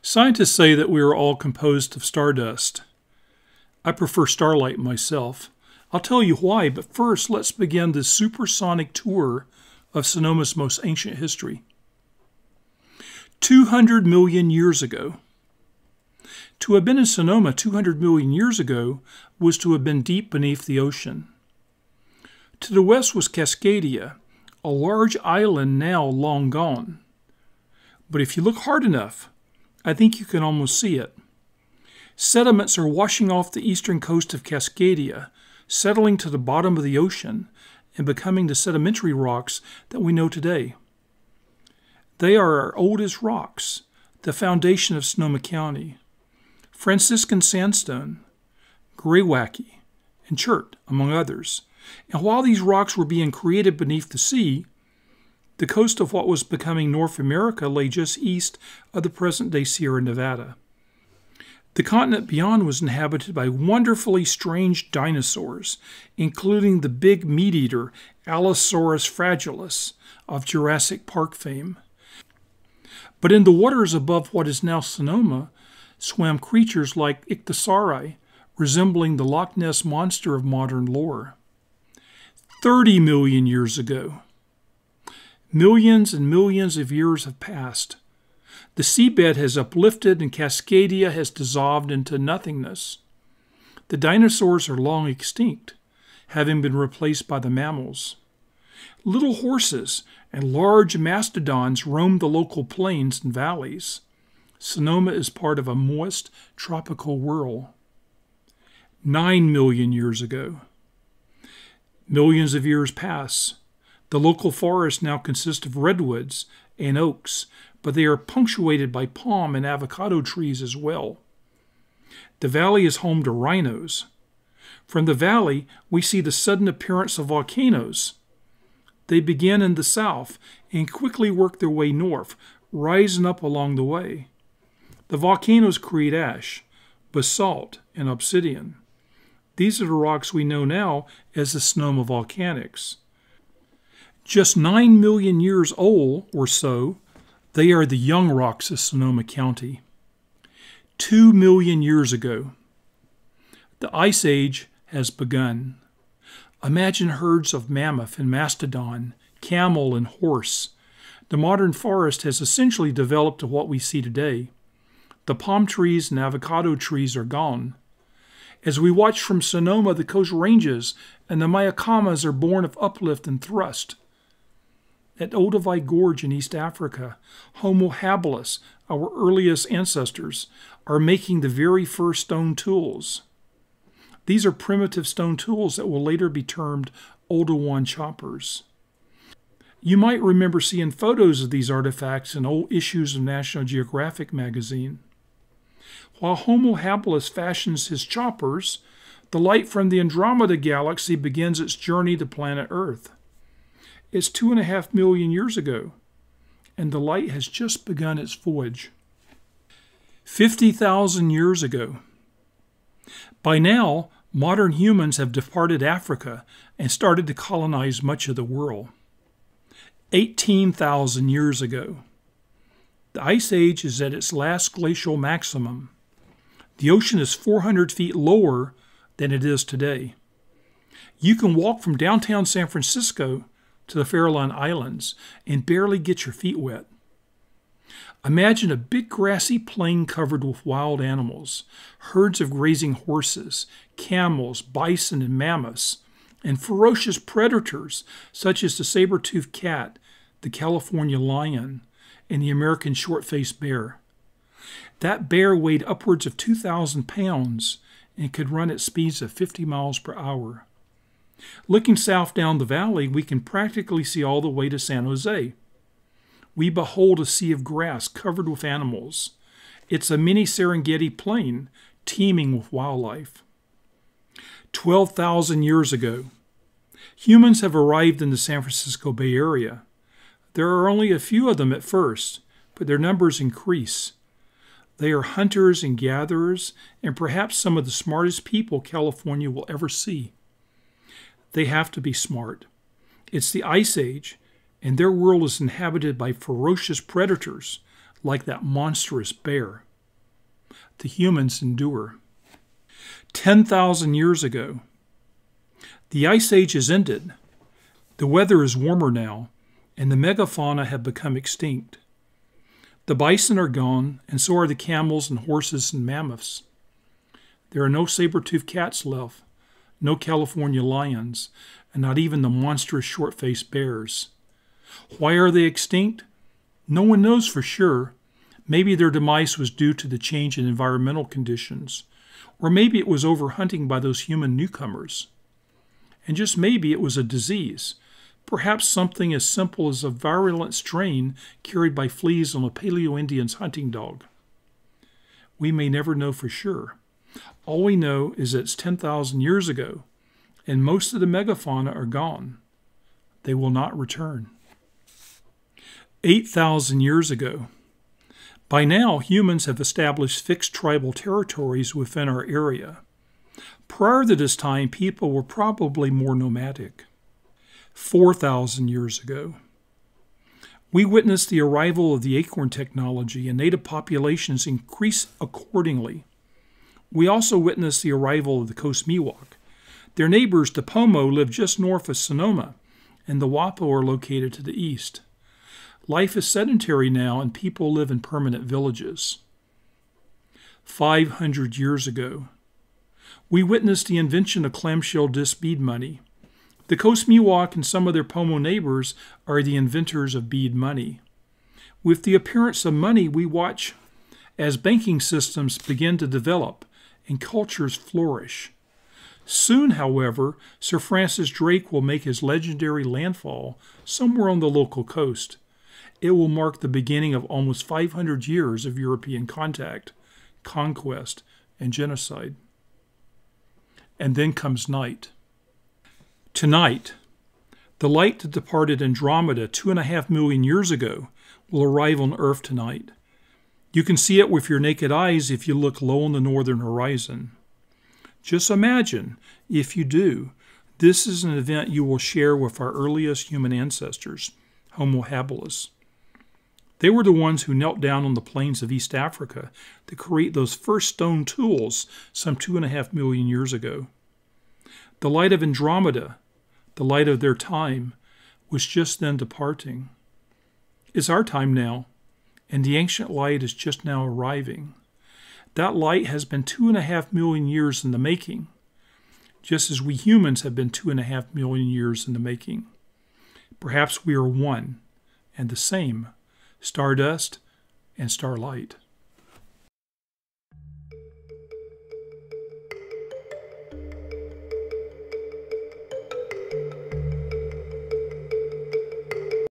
Scientists say that we are all composed of stardust. I prefer starlight myself. I'll tell you why, but first let's begin this supersonic tour of Sonoma's most ancient history. 200 million years ago. To have been in Sonoma 200 million years ago was to have been deep beneath the ocean. To the west was Cascadia, a large island now long gone. But if you look hard enough, I think you can almost see it. Sediments are washing off the eastern coast of Cascadia, settling to the bottom of the ocean and becoming the sedimentary rocks that we know today. They are our oldest rocks, the foundation of Sonoma County. Franciscan sandstone, greywacke, and chert, among others. And while these rocks were being created beneath the sea, the coast of what was becoming North America lay just east of the present-day Sierra Nevada. The continent beyond was inhabited by wonderfully strange dinosaurs, including the big meat-eater Allosaurus fragilis of Jurassic Park fame. But in the waters above what is now Sonoma swam creatures like ichthyosauri, resembling the Loch Ness monster of modern lore. 30 million years ago. Millions and millions of years have passed. The seabed has uplifted and Cascadia has dissolved into nothingness. The dinosaurs are long extinct, having been replaced by the mammals. Little horses and large mastodons roam the local plains and valleys. Sonoma is part of a moist tropical whirl. 9 million years ago. Millions of years pass. The local forests now consist of redwoods and oaks, but they are punctuated by palm and avocado trees as well. The valley is home to rhinos. From the valley, we see the sudden appearance of volcanoes. They begin in the south and quickly work their way north, rising up along the way. The volcanoes create ash, basalt, and obsidian. These are the rocks we know now as the Sonoma Volcanics. Just 9 million years old or so, they are the young rocks of Sonoma County. 2 million years ago, the Ice Age has begun. Imagine herds of mammoth and mastodon, camel and horse. The modern forest has essentially developed to what we see today. The palm trees and avocado trees are gone. As we watch from Sonoma, the coast ranges and the Mayacamas are born of uplift and thrust. At Olduvai Gorge in East Africa, Homo habilis, our earliest ancestors, are making the very first stone tools. These are primitive stone tools that will later be termed Oldowan choppers. You might remember seeing photos of these artifacts in old issues of National Geographic magazine. While Homo habilis fashions his choppers, the light from the Andromeda galaxy begins its journey to planet Earth. It's 2.5 million years ago, and the light has just begun its voyage. 50,000 years ago. By now, modern humans have departed Africa and started to colonize much of the world. 18,000 years ago. The Ice Age is at its last glacial maximum. The ocean is 400 feet lower than it is today. You can walk from downtown San Francisco to the Farallon Islands and barely get your feet wet. Imagine a big grassy plain covered with wild animals, herds of grazing horses, camels, bison, and mammoths, and ferocious predators such as the saber-toothed cat, the California lion, and the American short-faced bear. That bear weighed upwards of 2,000 pounds and could run at speeds of 50 miles per hour. Looking south down the valley, we can practically see all the way to San Jose. We behold a sea of grass covered with animals. It's a mini Serengeti plain teeming with wildlife. 12,000 years ago, humans have arrived in the San Francisco Bay Area. There are only a few of them at first, but their numbers increase. They are hunters and gatherers, and perhaps some of the smartest people California will ever see. They have to be smart. It's the Ice Age, and their world is inhabited by ferocious predators like that monstrous bear. the humans endure. 10,000 years ago, the Ice Age has ended. The weather is warmer now, and the megafauna have become extinct. The bison are gone, and so are the camels and horses and mammoths. There are no saber-toothed cats left, no California lions, and not even the monstrous short-faced bears. Why are they extinct? No one knows for sure. Maybe their demise was due to the change in environmental conditions, or maybe it was overhunting by those human newcomers. And just maybe it was a disease, perhaps something as simple as a virulent strain carried by fleas on a Paleo-Indian's hunting dog. We may never know for sure. All we know is that it's 10,000 years ago, and most of the megafauna are gone. They will not return. 8,000 years ago. By now, humans have established fixed tribal territories within our area. Prior to this time, people were probably more nomadic. 4,000 years ago. We witnessed the arrival of the acorn technology, and native populations increased accordingly. We also witnessed the arrival of the Coast Miwok. Their neighbors, the Pomo, live just north of Sonoma, and the Wapo are located to the east. Life is sedentary now, and people live in permanent villages. 500 years ago, we witnessed the invention of clamshell disc bead money. The Coast Miwok and some of their Pomo neighbors are the inventors of bead money. With the appearance of money, we watch as banking systems begin to develop and cultures flourish. Soon, however, Sir Francis Drake will make his legendary landfall somewhere on the local coast. It will mark the beginning of almost 500 years of European contact, conquest, and genocide. And then comes night. Tonight, the light that departed Andromeda 2.5 million years ago will arrive on Earth tonight. You can see it with your naked eyes if you look low on the northern horizon. Just imagine, if you do, this is an event you will share with our earliest human ancestors, Homo habilis. They were the ones who knelt down on the plains of East Africa to create those first stone tools some 2.5 million years ago. The light of Andromeda, the light of their time, was just then departing. It's our time now, and the ancient light is just now arriving. That light has been 2.5 million years in the making, just as we humans have been 2.5 million years in the making. Perhaps we are one and the same, stardust and starlight.